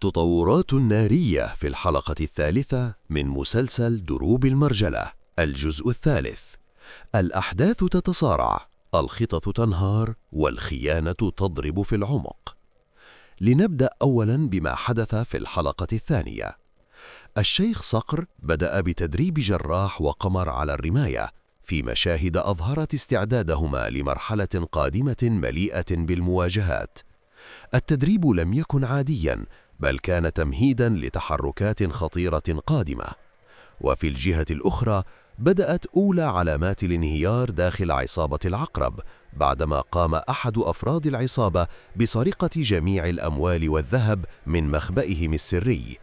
تطورات نارية في الحلقة الثالثة من مسلسل دروب المرجلة. الجزء الثالث. الأحداث تتصارع، الخطط تنهار، والخيانة تضرب في العمق. لنبدأ أولا بما حدث في الحلقة الثانية. الشيخ صقر بدأ بتدريب جراح وقمر على الرماية في مشاهد أظهرت استعدادهما لمرحلة قادمة مليئة بالمواجهات. التدريب لم يكن عاديا، بل كان تمهيدا لتحركات خطيرة قادمة. وفي الجهة الأخرى بدأت أولى علامات الانهيار داخل عصابة العقرب، بعدما قام أحد أفراد العصابة بسرقة جميع الأموال والذهب من مخبئهم السري.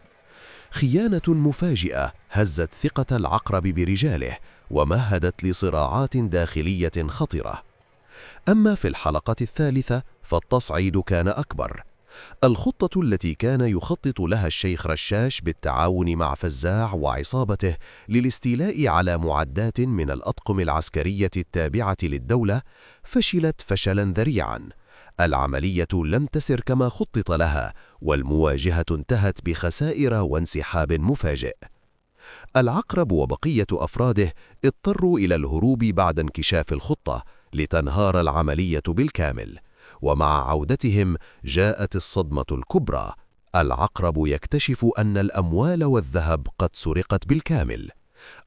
خيانة مفاجئة هزت ثقة العقرب برجاله ومهدت لصراعات داخلية خطرة. أما في الحلقة الثالثة فالتصعيد كان أكبر. الخطة التي كان يخطط لها الشيخ رشاش بالتعاون مع فزاع وعصابته للاستيلاء على معدات من الأطقم العسكرية التابعة للدولة فشلت فشلا ذريعا. العملية لم تسر كما خطط لها، والمواجهة انتهت بخسائر وانسحاب مفاجئ. العقرب وبقية أفراده اضطروا إلى الهروب بعد انكشاف الخطة لتنهار العملية بالكامل. ومع عودتهم جاءت الصدمة الكبرى. العقرب يكتشف أن الأموال والذهب قد سرقت بالكامل.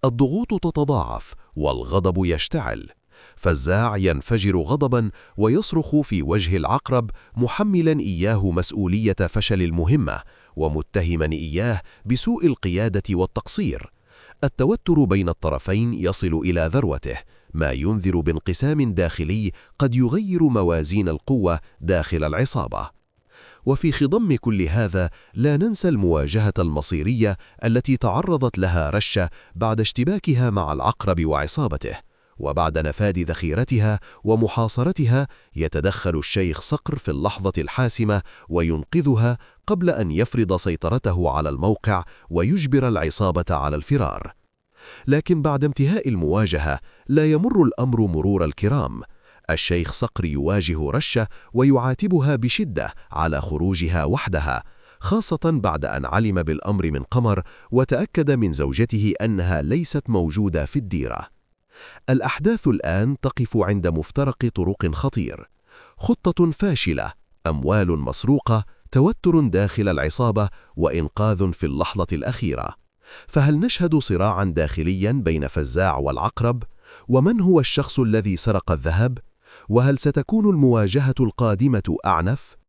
الضغوط تتضاعف والغضب يشتعل. فزاع ينفجر غضبا ويصرخ في وجه العقرب، محملا إياه مسؤولية فشل المهمة ومتهما إياه بسوء القيادة والتقصير. التوتر بين الطرفين يصل إلى ذروته، ما ينذر بانقسام داخلي قد يغير موازين القوة داخل العصابة. وفي خضم كل هذا لا ننسى المواجهة المصيرية التي تعرضت لها رشة بعد اشتباكها مع العقرب وعصابته. وبعد نفاذ ذخيرتها ومحاصرتها يتدخل الشيخ صقر في اللحظة الحاسمة وينقذها قبل أن يفرض سيطرته على الموقع ويجبر العصابة على الفرار. لكن بعد انتهاء المواجهة لا يمر الأمر مرور الكرام. الشيخ صقر يواجه رشة ويعاتبها بشدة على خروجها وحدها، خاصة بعد أن علم بالأمر من قمر وتأكد من زوجته أنها ليست موجودة في الديرة. الأحداث الآن تقف عند مفترق طرق خطير. خطة فاشلة، أموال مسروقة، توتر داخل العصابة، وإنقاذ في اللحظة الأخيرة. فهل نشهد صراعا داخليا بين فزاع والعقرب؟ ومن هو الشخص الذي سرق الذهب؟ وهل ستكون المواجهة القادمة أعنف؟